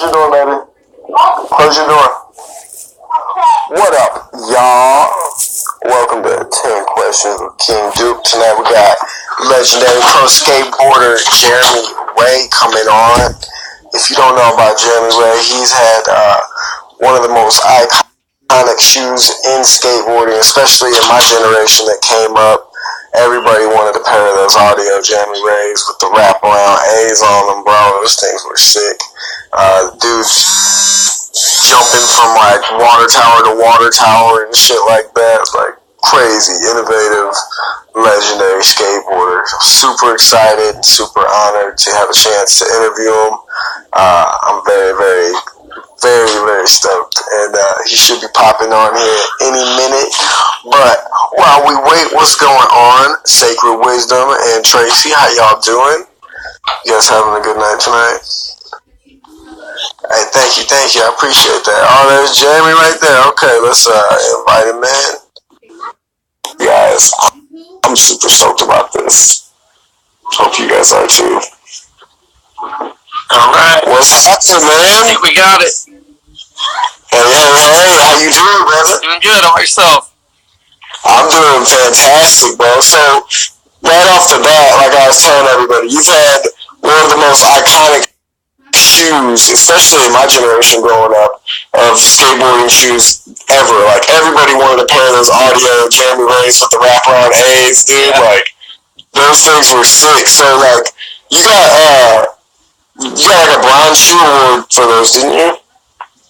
your door, baby. Close your door. What up, y'all? Welcome to 10 Questions with Kiiing Dook. Tonight we got legendary pro skateboarder Jeremy Ray coming on. If you don't know about Jeremy Ray, he's had one of the most iconic shoes in skateboarding, especially in my generation that came up. Everybody wanted a pair of those audio Jeremy Rays with the wraparound A's on them, bro. Those things were sick. Dudes jumping from like water tower to water tower and shit like that. Like crazy, innovative, legendary skateboarder. Super excited, super honored to have a chance to interview him. I'm very stoked, and he should be popping on here any minute. But while we wait, what's going on? Sacred Wisdom and Tracy, how y'all doing? You guys having a good night tonight? Hey, thank you. I appreciate that. Oh, there's Jeremy right there. Okay, let's invite him in. Guys, I'm super stoked about this. Hope you guys are too. Alright. What's happening, man? I think we got it. Hey, how you doing, brother? Doing good. How about yourself? I'm doing fantastic, bro. So, right off the bat, like I was telling everybody, you've had one of the most iconic shoes, especially in my generation growing up, of skateboarding shoes ever. Like, everybody wanted a pair of those audio Jeremy Rays with the wraparound A's, dude. Yeah. Like, those things were sick. So, like, you got like a bronze shoe award for those, didn't you?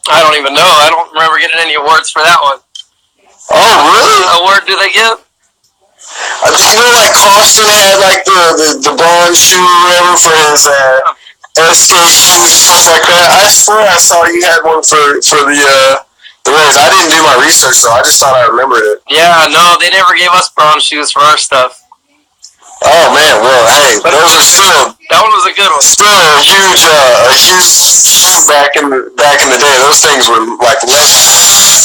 I don't even know. I don't remember getting any awards for that one. Oh, really? What award do they get? You know, like Costin had like the bronze shoe or whatever for his skate shoes and stuff like that. I swear I saw you had one for the Rays. I didn't do my research though. I just thought I remembered it. Yeah, no, they never gave us bronze shoes for our stuff. Oh man, well, hey, those are still. That one was a good one. Still a huge shoe back in the day. Those things were like legendary.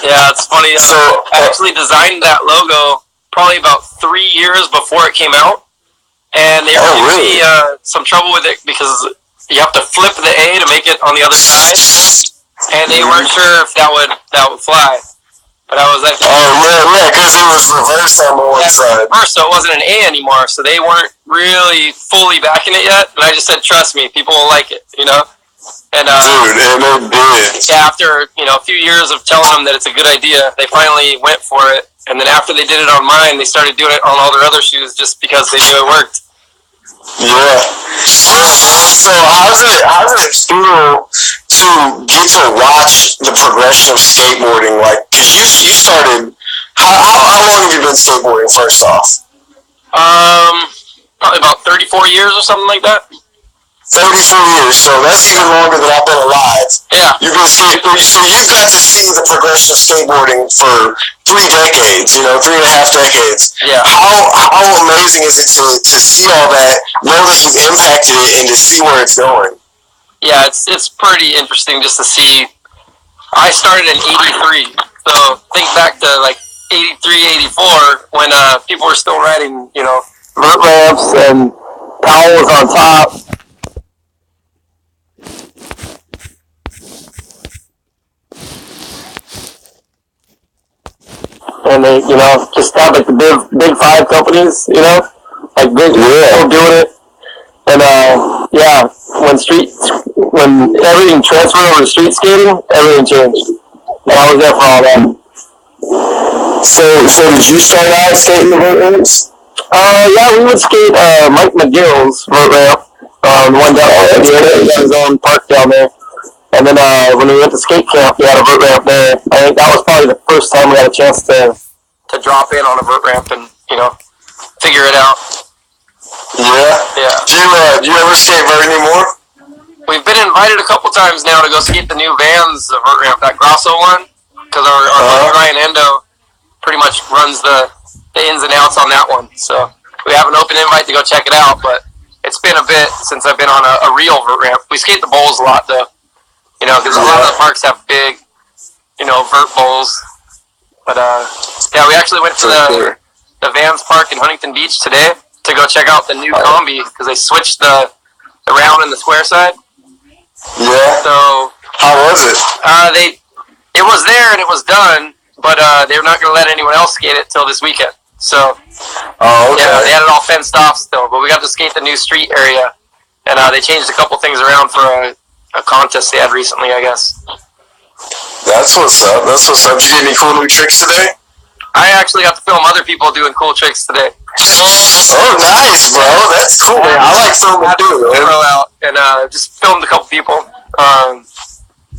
Yeah, it's funny. So I actually designed that logo probably about 3 years before it came out, and they were giving me some trouble with it because you have to flip the A to make it on the other side, and they weren't sure if that would fly. But I was like, yeah, because it was reversed on the one side. Reversed, so it wasn't an A anymore. So they weren't really fully backing it yet. And I just said, trust me, people will like it, you know. And dude, and they did. Yeah, after a few years of telling them that it's a good idea, they finally went for it. And then after they did it on mine, they started doing it on all their other shoes just because they knew it worked. Yeah. So how's it feel to get to watch the progression of skateboarding? Like, cause you started. How long have you been skateboarding? First off, probably about 34 years or something like that. 34 years. So that's even longer than I've been alive. Yeah. You've been skateboarding, so you've got to see the progression of skateboarding for 3 decades. 3.5 decades. Yeah. How amazing is it to see all that, know that you've impacted it, and to see where it's going? Yeah, it's pretty interesting just to see. I started in '83, so think back to like '83, '84 when people were still riding, vert ramps and towels on top. And they, just have like the big 5 companies, like big people doing it. And yeah, when everything transferred over to street skating, everything changed. And I was there for all that. So did you start out skating the vert ramps? Yeah, we would skate Mike McGill's vert ramp. The one down there, he had his own park down there. And then when we went to skate camp, we had a vert ramp there. I think that was probably the first time we had a chance to drop in on a vert ramp and, figure it out. Yeah? Do you ever skate vert anymore? We've been invited a couple times now to go skate the new Vans vert ramp, that Grosso one, because our buddy Ryan Endo pretty much runs the ins and outs on that one. So we have an open invite to go check it out, but it's been a bit since I've been on a real vert ramp. We skate the bowls a lot, though. Because a lot of the parks have big, vert bowls. But, yeah, we actually went to the Vans Park in Huntington Beach today to go check out the new combi because they switched the round and the square side. Yeah. So how was it? It was there and it was done, but they were not going to let anyone else skate it till this weekend. So Okay. yeah, they had it all fenced off still, but we got to skate the new street area, and they changed a couple things around for a contest they had recently, I guess. That's what's up. Did you get any cool new tricks today? I actually got to film other people doing cool tricks today. Oh, nice, bro. That's cool, man. I like filming too, man. Out and just filmed a couple people.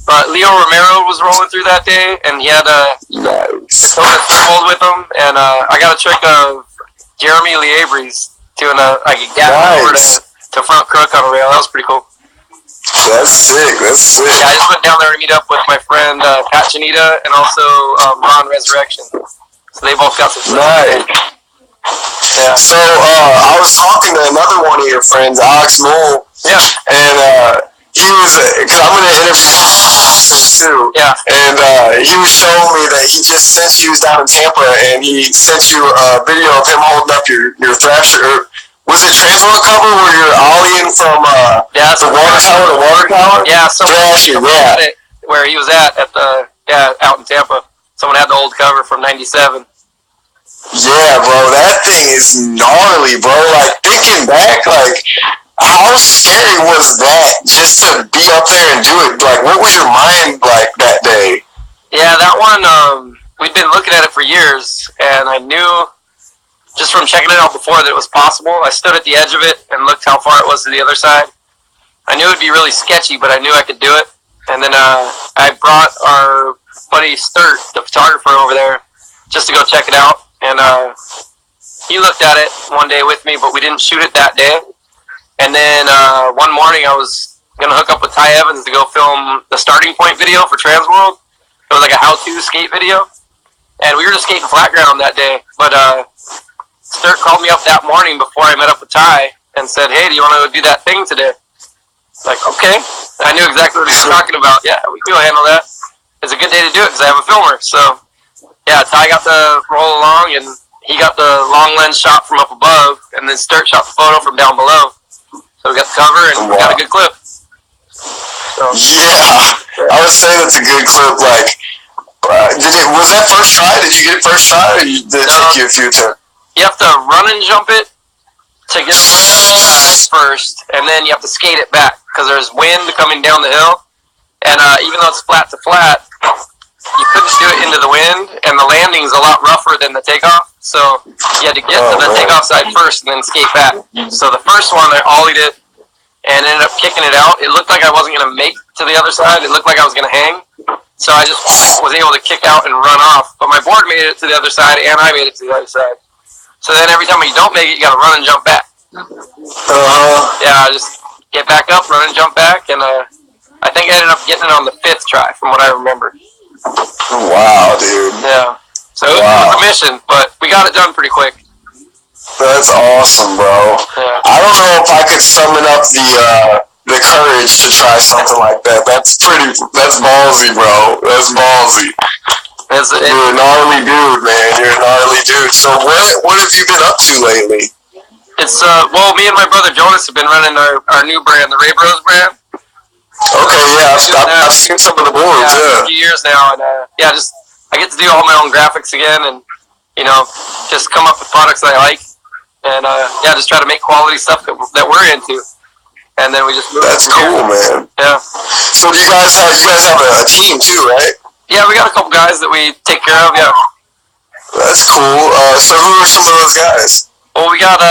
But Leo Romero was rolling through that day, and he had a thermal with him, and I got a trick of Jeremy Liebre's doing a gap over to front crook on a rail. That was pretty cool. That's sick. Yeah, I just went down there to meet up with my friend Pat Janita and also Ron Resurrection. So they both got some stuff. Nice. Yeah. So I was talking to another one of your friends, Alex Mole. Yeah. And he was, because I'm going to interview him too. Yeah. And he was showing me that he just sent you down in Tampa, and he sent you a video of him holding up your Thrasher. Was it Transworld cover where you're ollieing from the water tower to water tower? Yeah, so Thrasher, yeah. Where he was at the out in Tampa. Someone had the old cover from '97. Yeah, bro, that thing is gnarly, bro. Like, thinking back, like, how scary was that just to be up there and do it? Like, what was your mind like that day? Yeah, that one, we'd been looking at it for years, and I knew just from checking it out before that it was possible. I stood at the edge of it and looked how far it was to the other side. I knew it would be really sketchy, but I knew I could do it. And then I brought our buddy Sturt, the photographer over there, just to go check it out. And he looked at it one day with me, but we didn't shoot it that day. And then one morning I was going to hook up with Ty Evans to go film the starting point video for Transworld. It was like a how-to skate video. And we were just skating flat ground that day. But Sturt called me up that morning before I met up with Ty and said, hey, do you want to do that thing today? Like, okay. I knew exactly what he was talking about. Yeah, we can go handle that. It's a good day to do it because I have a filmer. So, yeah, Ty got to roll along, and he got the long lens shot from up above, and then Sturt shot the photo from down below. So we got the cover, and we got a good clip. So, yeah, I would say that's a good clip. Like, was that first try? Did you get it first try, or did it take you a few times? You have to run and jump it to get first, and then you have to skate it back because there's wind coming down the hill, and even though it's flat to flat, you couldn't do it into the wind, and the landing's a lot rougher than the takeoff, so you had to get to the takeoff side first and then skate back. So the first one, I ollied it and ended up kicking it out. It looked like I wasn't going to make to the other side. It looked like I was going to hang, so I just was able to kick out and run off, but my board made it to the other side, and I made it to the other side. So then every time you don't make it, you got to run and jump back. Yeah, just get back up, run and jump back, and I think I ended up getting it on the 5th try, from what I remember. Wow, dude. Yeah. So it was a mission, but we got it done pretty quick. That's awesome, bro. Yeah. I don't know if I could summon up the courage to try something like that. That's ballsy, bro. That's ballsy. You're a gnarly dude, man. You're a gnarly dude. So what have you been up to lately? It's well, me and my brother Jonas have been running our new brand, the Ray Bros brand. Okay, yeah, I've seen some of the boards. Yeah, a few years now, and just I get to do all my own graphics again, and just come up with products that I like, and just try to make quality stuff that we're into, and then we just move. That's cool, man. Yeah. So you guys have a team too, right? Yeah, we got a couple guys that we take care of. Yeah. That's cool. So who are some of those guys? Well, we got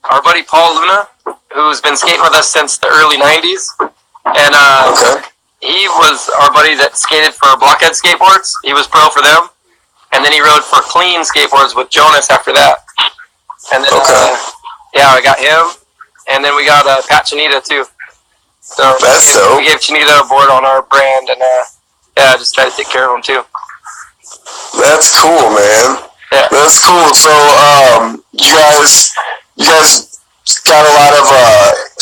our buddy Paul Luna, who's been skating with us since the early '90s, and he was our buddy that skated for Blockhead Skateboards. He was pro for them, and then he rode for Clean Skateboards with Jonas after that. And then I got him, and then we got Pat Janita too. So we gave Janita a board on our brand, and just try to take care of him too. That's cool, man. Yeah. That's cool. So, you guys got a lot of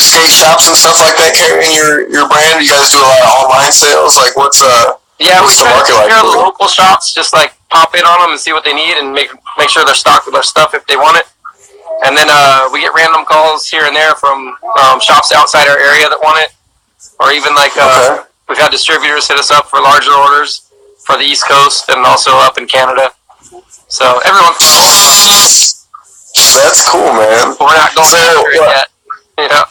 skate shops and stuff like that carrying your brand. You guys do a lot of online sales. Like, what's the market like? The local shops just like pop in on them and see what they need and make sure they're stocked with our stuff if they want it. And then we get random calls here and there from shops outside our area that want it. or even like Okay. we've had distributors hit us up for larger orders for the East Coast and also up in Canada. So everyone's That's cool, man. we're not going after it yet. You know.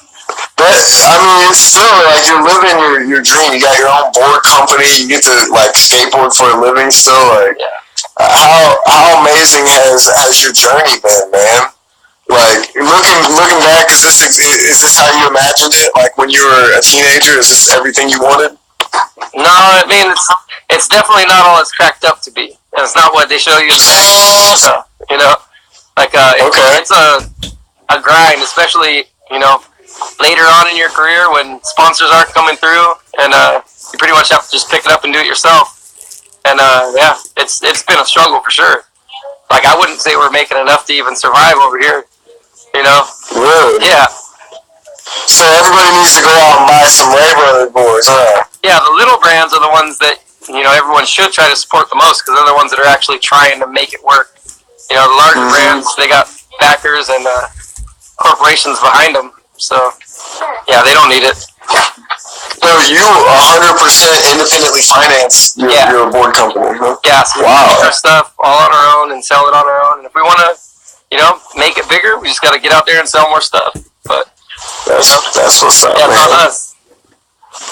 But I mean, it's still like you're living your dream. You got your own board company. You get to like skateboard for a living. Still, like, Yeah. how amazing has your journey been, man? Like looking back, is this how you imagined it? Like when you were a teenager, is this everything you wanted? No, I mean it's definitely not all it's cracked up to be. And it's not what they show you in the movies. So, you know, like it's a grind, especially later on in your career when sponsors aren't coming through, and you pretty much have to just pick it up and do it yourself. And yeah, it's been a struggle for sure. Like I wouldn't say we're making enough to even survive over here. You know? Really? Yeah. So everybody needs to go out and buy some Ray Brothers boards, huh? Yeah, the little brands are the ones that everyone should try to support the most because they're the ones that are actually trying to make it work. The larger brands, they got backers and corporations behind them. So yeah, they don't need it. So you 100% independently finance your board company, huh? Yeah, so we make our stuff all on our own and sell it on our own. And if we want to, make it bigger, we just got to get out there and sell more stuff. But that's what's up, yeah, man. it's on us.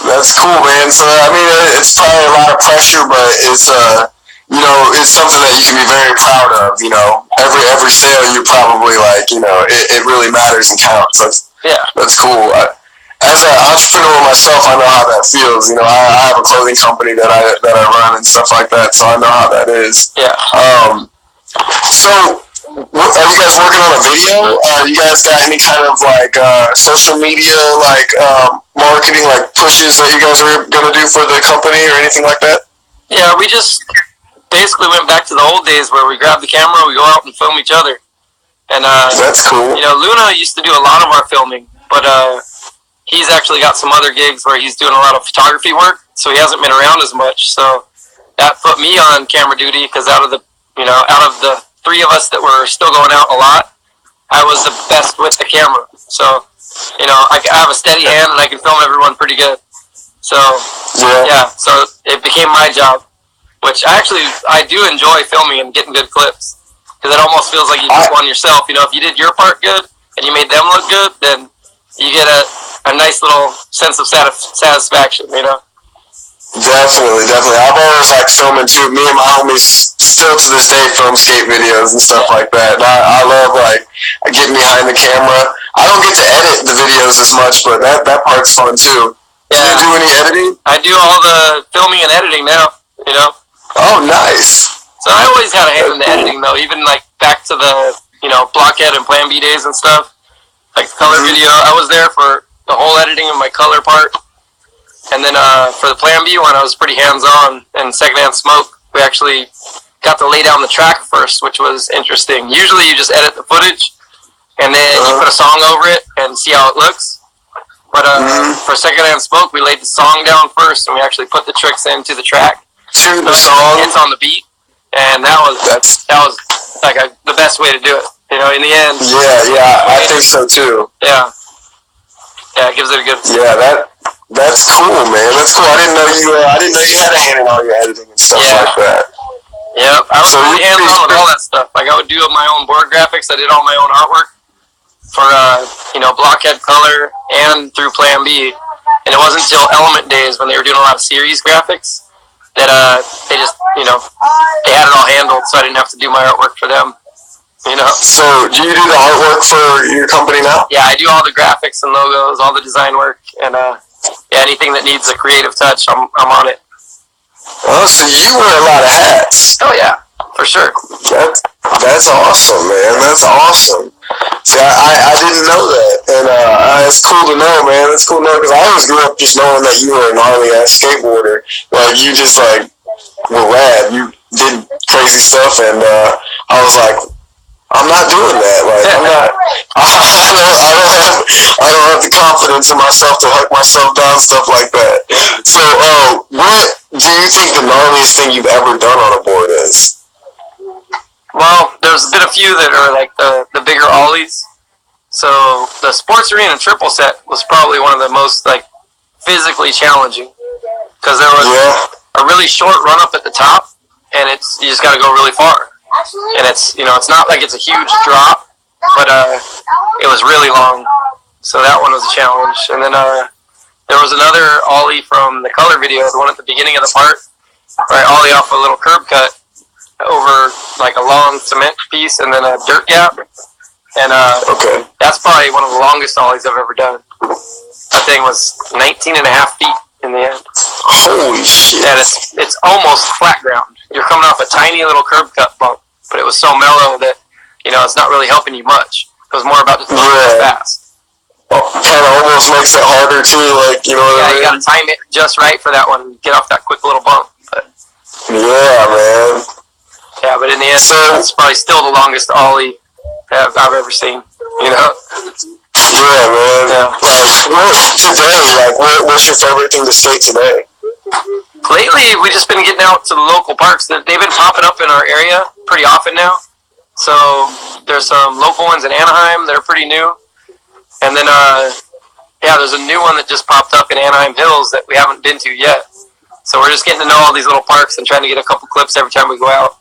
That's cool, man. So I mean, it's probably a lot of pressure, but it's it's something that you can be very proud of. Every sale you probably like, it really matters and counts. That's cool. As an entrepreneur myself, I know how that feels. I have a clothing company that I run and stuff like that, so I know how that is. Yeah. So, are you guys working on a video? You guys got any kind of like social media marketing pushes that you guys are gonna do for the company or anything like that? Yeah, we just basically went back to the old days where we grab the camera, we go out and film each other. And that's cool. Luna used to do a lot of our filming, but he's actually got some other gigs where he's doing a lot of photography work, so he hasn't been around as much. So that put me on camera duty because out of the three of us that were still going out a lot, I was the best with the camera. So I have a steady hand and I can film everyone pretty good. So yeah, so it became my job, which I do enjoy filming and getting good clips because it almost feels like you just won yourself. If you did your part good and you made them look good, then you get a nice little sense of satisfaction. Definitely. I've always liked filming too. Me and my homies still to this day film skate videos and stuff like that. And I love getting behind the camera. I don't get to edit the videos as much, but that part's fun too. Yeah. Do you do any editing? I do all the filming and editing now. Oh, nice. So I always had a hand in the editing though, even back to the Blockhead and Plan B days and stuff. Like the color video, I was there for the whole editing of my color part. And then for the Plan B one, I was pretty hands-on. And Secondhand Smoke, we actually got to lay down the track first, which was interesting. Usually you just edit the footage, and then you put a song over it and see how it looks. But for Secondhand Smoke, we laid the song down first, and we actually put the tricks into the track. To the song? It's on the beat. And that was the best way to do it. In the end. Yeah, I think so too. Yeah, it gives it a good. Yeah, that's cool, man. That's cool. I didn't know you had a hand in all your editing and stuff like that. Yep, I was really hands-on with all that stuff. I would do my own board graphics. I did all my own artwork for Blockhead Color and through Plan B. And it wasn't until Element days when they were doing a lot of series graphics that they just they had it all handled, so I didn't have to do my artwork for them. So, do you do the artwork for your company now? Yeah, I do all the graphics and logos, all the design work, and anything that needs a creative touch, I'm on it. Oh, so you wear a lot of hats. Oh yeah, for sure. That's awesome, man. That's awesome. See, I didn't know that, and it's cool to know, man. It's cool to know because I always grew up just knowing that you were a gnarly ass skateboarder. Like you just were rad. You did crazy stuff, and I was like, I'm not doing that. I'm not. I don't have the confidence in myself to hype myself down, stuff like that. So, what do you think the gnarliest thing you've ever done on a board is? Well, there's been a few that are the bigger ollies. So the Sports Arena triple set was probably one of the most physically challenging because there was a really short run up at the top, and you just got to go really far. And it's not like it's a huge drop, but it was really long. So that one was a challenge. And then there was another ollie from the color video, the one at the beginning of the part, where I ollie off a little curb cut over like a long cement piece and then a dirt gap. And that's probably one of the longest ollies I've ever done. That thing was 19 and a half feet in the end. Holy shit. And it's almost flat ground. You're coming off a tiny little curb cut bump, but it was so mellow that, it's not really helping you much. It was more about just going fast. Oh, kind of almost makes it harder too, like, you know what I mean? You gotta time it just right for that one and get off that quick little bump. But, yeah, man. Yeah, but in the end, it's probably still the longest ollie I've ever seen, Yeah, man. Yeah. What's your favorite thing to skate today? Lately, we've just been getting out to the local parks. They've been popping up in our area pretty often now. So there's some local ones in Anaheim that are pretty new. And then, there's a new one that just popped up in Anaheim Hills that we haven't been to yet. So we're just getting to know all these little parks and trying to get a couple clips every time we go out.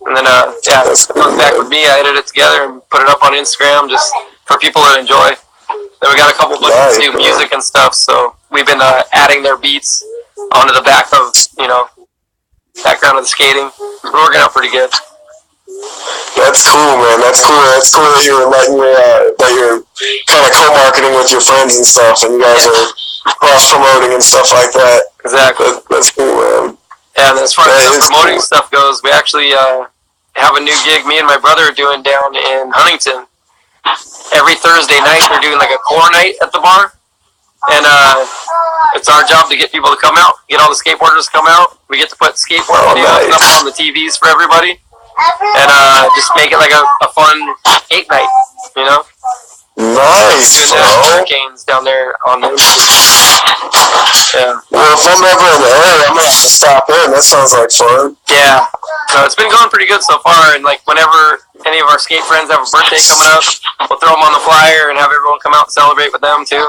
And then, it comes back with me. I edit it together and put it up on Instagram just for people to enjoy. Then we got a couple books to do music and stuff, so we've been adding their beats onto the back of, background of the skating. We're working out pretty good. That's cool, man. That's cool. That's cool that you're that you're kind of co-marketing with your friends and stuff, and you guys are cross-promoting and stuff like that. Exactly. That's cool, man. Yeah, and as far as the promoting stuff goes, we actually have a new gig me and my brother are doing down in Huntington. Every Thursday night, they're doing like a core night at the bar. And it's our job to get people to come out, get all the skateboarders to come out. We get to put skateboard videos up on the TVs for everybody. And just make it like a fun skate night, Nice, doing bro. hurricanes down there on the Well, if I'm ever in the area, I'm gonna have to stop in. That sounds like fun. Yeah. So it's been going pretty good so far, and like whenever any of our skate friends have a birthday coming up, we'll throw them on the flyer and have everyone come out and celebrate with them too.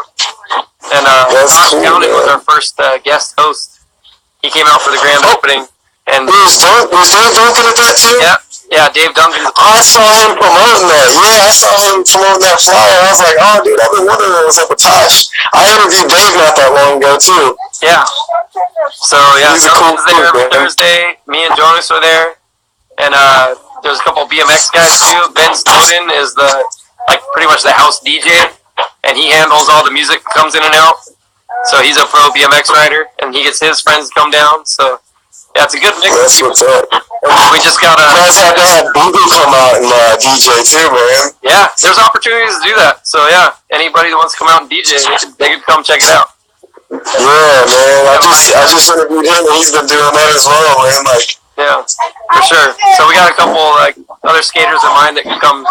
And Josh County was our first guest host. He came out for the grand opening. And was Dave Duncan at that too? Yeah, Dave Duncan. I saw him promoting that. Yeah, I saw him promoting that flyer. I was like, oh, dude, I've been wondering what was up with Tosh. I interviewed Dave not that long ago too. Yeah. So Duncan's there every Thursday. Me and Jonas are there, and there's a couple of BMX guys too. Ben Snowden is pretty much the house DJ, and he handles all the music that comes in and out. So he's a pro BMX rider, and he gets his friends to come down. So. Yeah, it's a good mix. That's what's up. We just gotta. You guys have to have Boo come out and DJ too, man. Yeah, there's opportunities to do that. So yeah, anybody that wants to come out and DJ, they could come check it out. Yeah, man. I just interviewed him, and he's been doing that as well, man. Yeah, for sure. So we got a couple other skaters in mind that can come,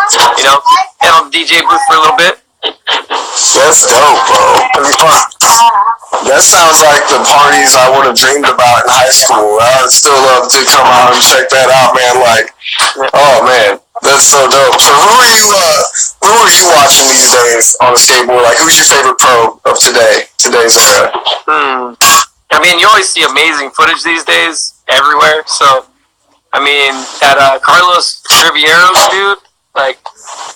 handle the DJ booth for a little bit. That's dope, bro. That sounds like the parties I would have dreamed about in high school. I would still love to come out and check that out, man. Oh man, that's so dope. So who are you watching these days on the skateboard? Like, who's your favorite pro of today's era? I mean, you always see amazing footage these days everywhere. So, I mean, that Carlos Riviero's dude,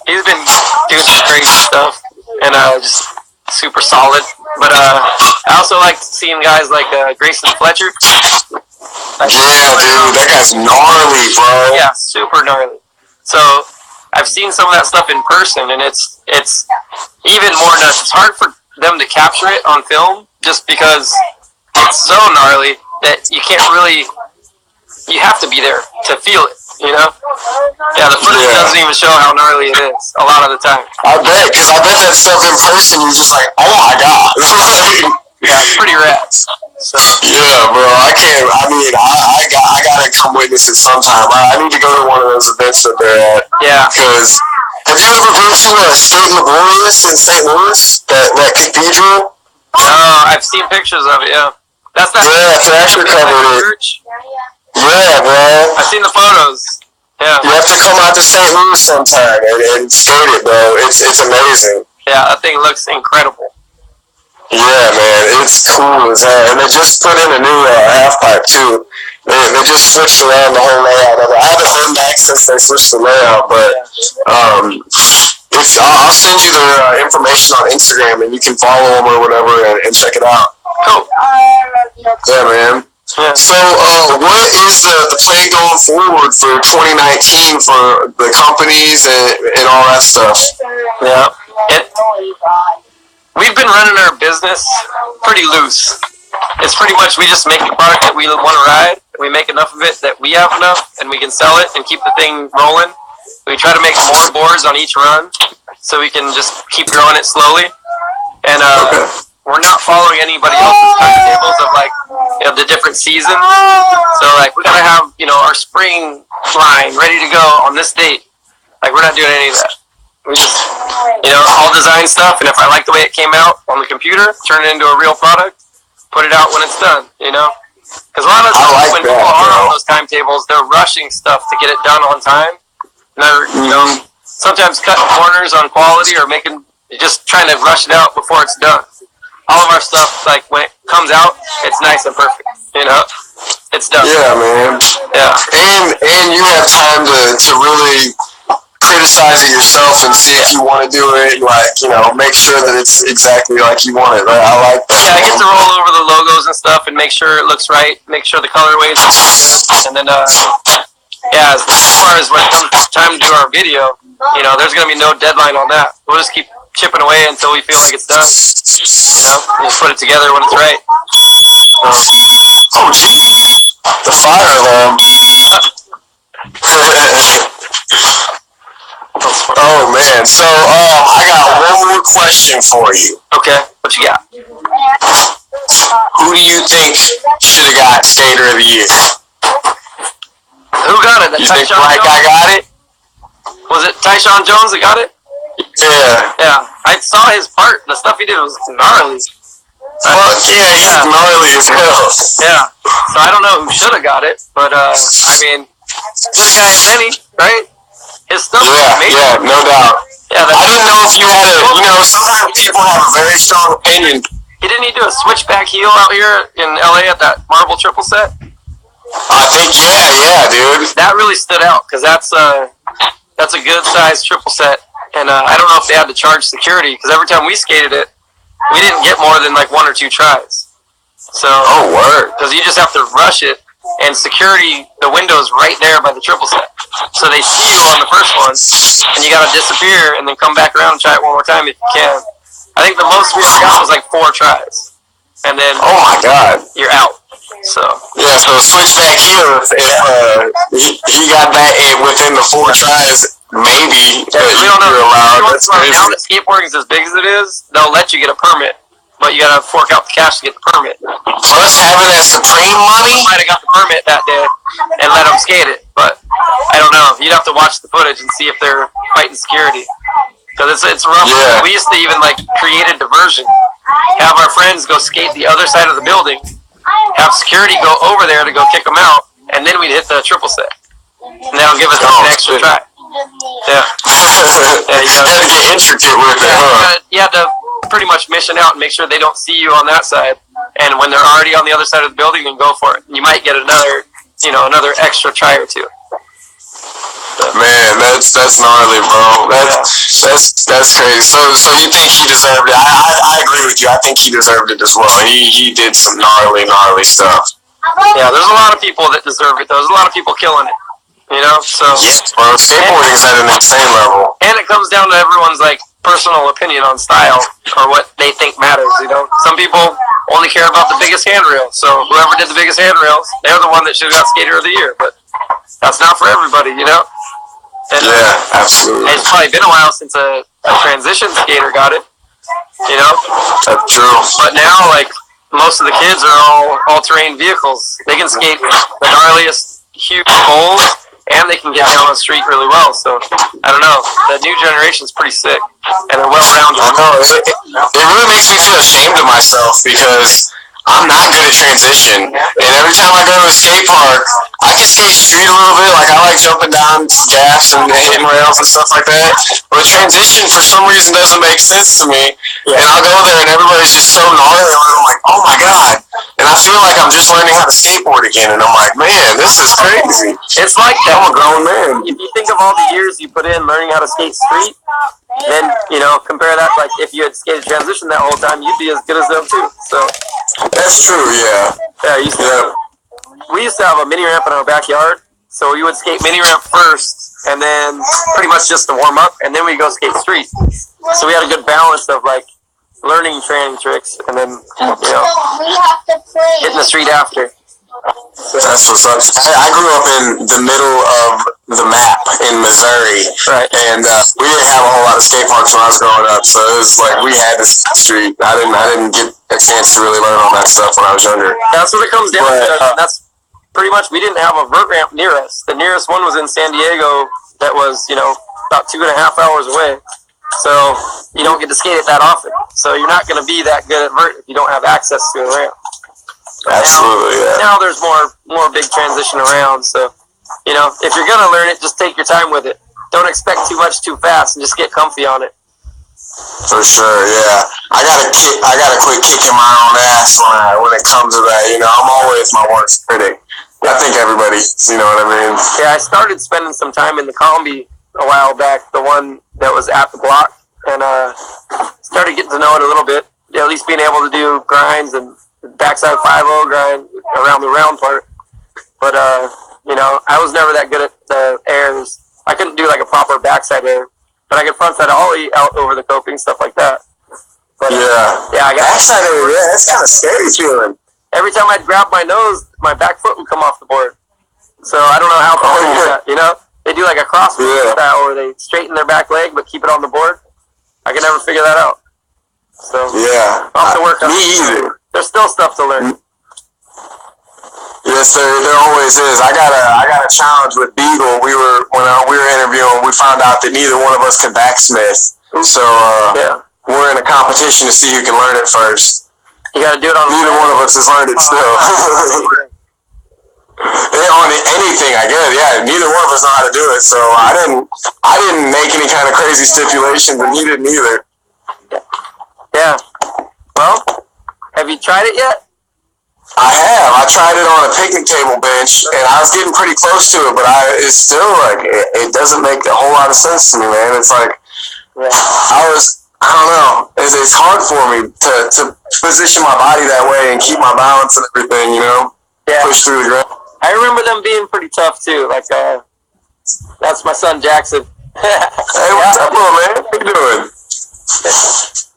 he's been doing some crazy stuff and just super solid. But I also like seeing guys like Grayson Fletcher. Yeah, dude, that guy's gnarly, bro. Yeah, super gnarly. So I've seen some of that stuff in person, and it's even more nuts. It's hard for them to capture it on film just because it's so gnarly that you can't really. You have to be there to feel it. Yeah, the footage doesn't even show how gnarly it is a lot of the time. I bet that stuff in person, you're just like, oh my god. Yeah, it's pretty rad. So. Yeah, bro, I can't. I mean, I gotta come witness it sometime. I need to go to one of those events that they're at. Yeah. Because have you ever been to State Laborious in St. Louis? That cathedral? No, I've seen pictures of it. Yeah, that's that. Yeah, Thrasher covered it. Yeah, bro. I've seen the photos. Yeah. You have to come out to St. Louis sometime and skate it, bro. It's amazing. Yeah, that thing looks incredible. Yeah, man, it's cool as hell. And they just put in a new half pipe too. They just switched around the whole layout of it. I haven't been back since they switched the layout, but I'll send you their information on Instagram and you can follow them or whatever and check it out. Cool. Yeah, man. Yeah. So, what is the plan going forward for 2019 for the companies and all that stuff? Yeah. We've been running our business pretty loose. It's pretty much we just make the product that we want to ride. We make enough of it that we have enough, and we can sell it and keep the thing rolling. We try to make more boards on each run, so we can just keep growing it slowly. And we're not following anybody else's timetables of like the different seasons. So like we gotta have our spring line ready to go on this date. Like we're not doing any of that. We just all design stuff, and if I like the way it came out on the computer, turn it into a real product, put it out when it's done. Because a lot of times when people are on those timetables, they're rushing stuff to get it done on time. And they're sometimes cutting corners on quality or just trying to rush it out before it's done. All of our stuff, like when it comes out, it's nice and perfect. It's done. Yeah, man. Yeah. And you have time to really criticize it yourself and see if you want to do it. Like make sure that it's exactly like you want it. I like that. Yeah, I get to roll over the logos and stuff and make sure it looks right. Make sure the colorways are good. And then as far as when it comes time to do our video, there's gonna be no deadline on that. We'll just keep chipping away until we feel like it's done. Just put it together when it's right. Oh, gee. The fire alarm. Oh, man. So, I got one more question for you. Okay. What you got? Who do you think should have got Skater of the Year? Who got it? You think Black Guy got it? Was it Tyshawn Jones that got it? Yeah. Yeah. I saw his part. The stuff he did was gnarly. Fuck yeah, he's gnarly as hell. Yeah. So I don't know who should have got it, but I mean, good guy as any, right? His stuff was amazing. Yeah, no doubt. Yeah, I didn't know if you had sometimes people have a very strong opinion. Didn't he do a switchback heel out here in LA at that marble triple set? I think, yeah, dude. That really stood out, because that's a good sized triple set. And I don't know if they had to charge security, because every time we skated it, we didn't get more than like 1 or 2 tries. So, word. Because you just have to rush it, and security, the window's right there by the triple set. So they see you on the first one, and you gotta disappear, and then come back around and try it one more time if you can. I think the most we ever got was like 4 tries. And then, oh my god, you're out. So yeah, so switchback heel, if he got that within the 4 tries, maybe we don't know. You're allowed. That's crazy. Now that skateboarding is as big as it is, they'll let you get a permit, but you gotta fork out the cash to get the permit. Plus having that Supreme money, Might have got the permit that day and let them skate it, but I don't know. You'd have to watch the footage and see if they're fighting security, because it's rough. Yeah. We used to even like create a diversion, have our friends go skate the other side of the building, have security go over there to go kick them out, and then we'd hit the triple set, and they'll give us an extra try. Yeah. Yeah, you gotta get intricate with it, huh? You have to pretty much mission out and make sure they don't see you on that side. And when they're already on the other side of the building, then go for it. You might get another extra try or 2. Man, that's gnarly, bro. That's crazy. So you think he deserved it? I agree with you. I think he deserved it as well. He did some gnarly stuff. Yeah, there's a lot of people that deserve it. There's a lot of people killing it. So yes, bro. Skateboarding is at an insane level. And it comes down to everyone's like personal opinion on style or what they think matters. Some people only care about the biggest handrail. So whoever did the biggest handrails, they're the one that should have got Skater of the Year. But that's not for everybody, And, yeah, absolutely. It's probably been a while since a transition skater got it. That's true. But now, like, most of the kids are all-terrain vehicles. They can skate the gnarliest, huge bowls, and they can get down on the street really well. So, I don't know. The new generation's pretty sick, and they're well-rounded. I know. It really makes me feel ashamed of myself, because I'm not good at transition. And every time I go to a skate park, I can skate street a little bit. Like, I like jumping down gaps and hitting rails and stuff like that. But transition, for some reason, doesn't make sense to me. And I'll go there and everybody's just so gnarly. And I'm like, oh my God. And I feel like I'm just learning how to skateboard again. And I'm like, man, this is crazy. It's like that. I'm a grown man. If you think of all the years you put in learning how to skate street, then, compare that, like, if you had skated transition that whole time, you'd be as good as them, too. So that's true, yeah. Yeah, we used to have a mini ramp in our backyard, so we would skate mini ramp first, and then pretty much just to warm up, and then we'd go skate street. So we had a good balance of, like, learning training tricks, and then, hitting the street after. That's what's up. I grew up in the middle of the map in Missouri, right? And we didn't have a whole lot of skate parks when I was growing up, so it was like we had this street. I didn't get a chance to really learn all that stuff when I was younger. That's what it comes down to. That's pretty much. We didn't have a vert ramp near us. The nearest one was in San Diego. That was about 2.5 hours away. So you don't get to skate it that often. So you're not going to be that good at vert if you don't have access to a ramp. Absolutely, now there's more big transition around, so if you're gonna learn it, just take your time with it. Don't expect too much too fast, and just get comfy on it. For sure, yeah. I gotta quit kicking my own ass when it comes to that. I'm always my worst critic. I think everybody, what I mean. Yeah, I started spending some time in the combi a while back, the one that was at the block, and started getting to know it a little bit. At least being able to do grinds and backside 5-0 grind around the round part. But, I was never that good at the airs. I couldn't do like a proper backside air, but I could frontside ollie out over the coping, stuff like that. But, I got backside air, that's kind of scary feeling. Every time I'd grab my nose, my back foot would come off the board. So I don't know how to do that, They do like a crossfit style where they straighten their back leg but keep it on the board. I could never figure that out. So I'll have to work on it. Me either. There's still stuff to learn. Yes, there always is. I got a challenge with Beagle. When we were interviewing, we found out that neither one of us could backsmith. So we're in a competition to see who can learn it first. You got to do it on. Neither one of us has learned it still. On anything, I guess. Yeah, neither one of us know how to do it. So I didn't make any kind of crazy stipulations, and he didn't either. Yeah. Well. Have you tried it yet? I have. I tried it on a picnic table bench, and I was getting pretty close to it, but it's still like it doesn't make a whole lot of sense to me, man. It's like I don't know. It's hard for me to position my body that way and keep my balance and everything, Yeah. Push through the ground. I remember them being pretty tough too. Like that's my son Jackson. Hey, what's up, little man? How you doing?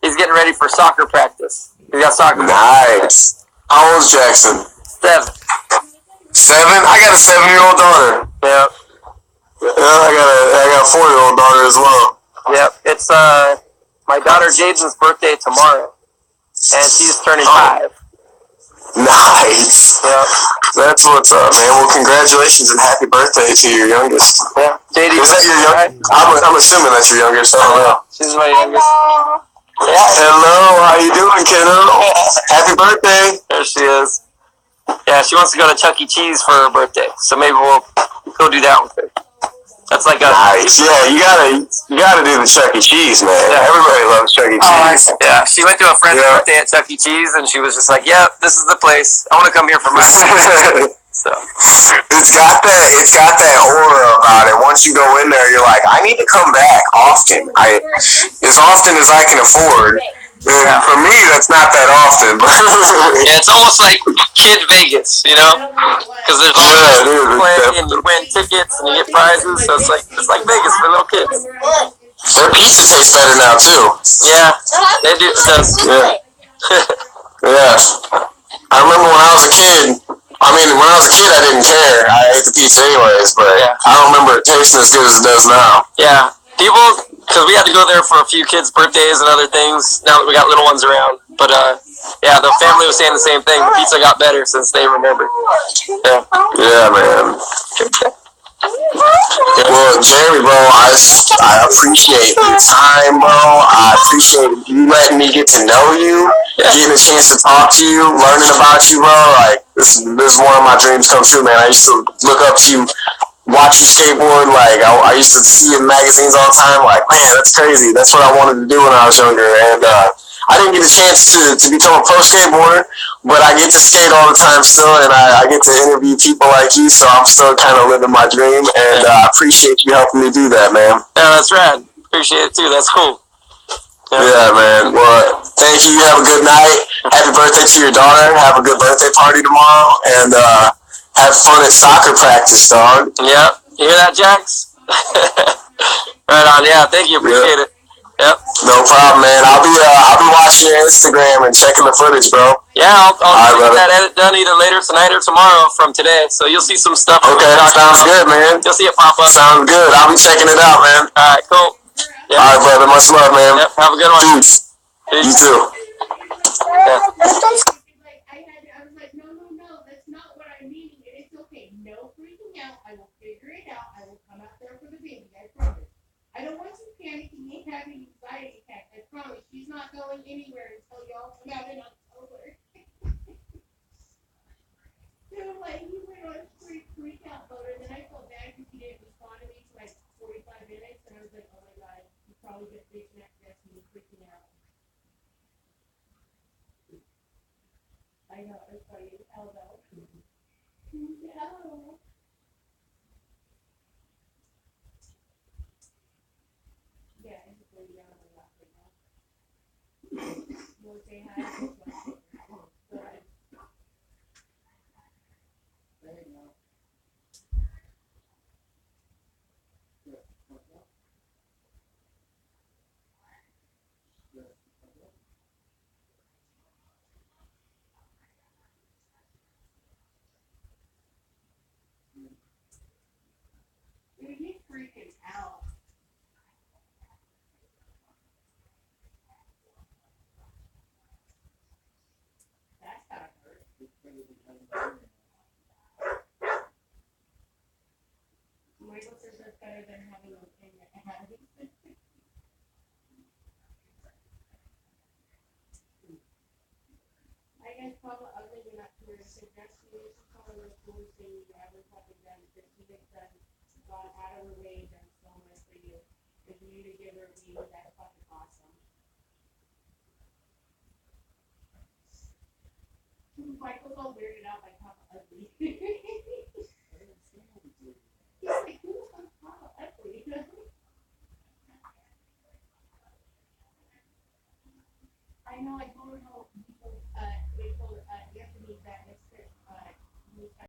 He's getting ready for soccer practice. He got soccer. Nice. How old's Jackson? 7. 7? I got a 7-year-old daughter. Yeah. I got a 4-year-old daughter as well. Yep. It's my daughter Jaden's birthday tomorrow, and she's turning 5. Nice. Yep. That's what's up, man. Well, congratulations and happy birthday to your youngest. Yeah. JD, is that your youngest? I'm assuming that's your youngest. I don't know. She's my youngest. Yeah. Hello, how you doing, kiddo? Happy birthday. There she is. Yeah, she wants to go to Chuck E. Cheese for her birthday, so maybe we'll go do that with her. That's like a nice. Yeah, you gotta do the Chuck E. Cheese, man. Yeah. Everybody loves Chuck E. Cheese. Yeah, she went to a friend's birthday at Chuck E. Cheese, and she was just like, "Yep, this is the place. I want to come here for my birthday." So it's got that aura about it. Once you go in there, you're like, I need to come back often. As often as I can afford. And for me, that's not that often. Yeah, it's almost like Kid Vegas, because there's all play and you win tickets and you get prizes. So it's like Vegas for little kids. Their pizza tastes better now too. Yeah, they do. It does. Yeah. Yeah. I remember when I was a kid. When I was a kid, I didn't care. I ate the pizza anyways, but I don't remember it tasting as good as it does now. Yeah. People, because we had to go there for a few kids' birthdays and other things, now that we got little ones around. But, the family was saying the same thing. The pizza got better since they remembered. Yeah. Yeah, man. Well, Jeremy, bro, I appreciate your time, bro. I appreciate you letting me get to know you, getting a chance to talk to you, learning about you, bro. Like, this is one of my dreams come true, man. I used to look up to you, watch you skateboard. Like, I used to see you in magazines all the time. Like, man, that's crazy. That's what I wanted to do when I was younger. And I didn't get a chance to become a pro skateboarder, but I get to skate all the time still, and I get to interview people like you, so I'm still kind of living my dream, and I appreciate you helping me do that, man. Yeah, that's rad. Appreciate it too. That's cool. Yeah, man. Well, thank you. You have a good night. Happy birthday to your daughter. Have a good birthday party tomorrow, and have fun at soccer practice, dog. Yep. You hear that, Jax? Right on. Yeah. Thank you. Appreciate it. Yep. No problem, man. I'll be watching your Instagram and checking the footage, bro. Yeah, I'll get that edit done either later tonight or tomorrow from today. So you'll see some stuff. Okay, sounds good, man. You'll see it pop up. Sounds good. I'll be checking it out, man. All right, cool. Yep. All right, brother. Much love, man. Yep. Have a good one. Peace. You too. Yeah. I was like, no, that's not what I'm meaning. It's okay. No freaking out. I will figure it out. I will come out there for the baby. I promise. I don't want you panicking and having anxiety attack. I promise. She's not going anywhere until y'all come out in October. So like he went on a freak out mode, and then I felt bad because he didn't respond to me for like 45 minutes, and I was like, oh my god, he's probably just freaking out. He's freaking out. I know, it's funny as hell though. No. Yeah, I'm just laying down on my lap right now. You want to say hi? Go ahead. There you go. Dude, he's freaking out. That's gotta hurt. Michael says that's better than having a in your head. I guess Papa Ugly went up to her and said, "That's the most color of cool thing you ever fucking done. Because she gets done, gone out of her way, done so much for you. If you need to give her a baby, that's fucking awesome." Michael's all weirded out by Papa Ugly.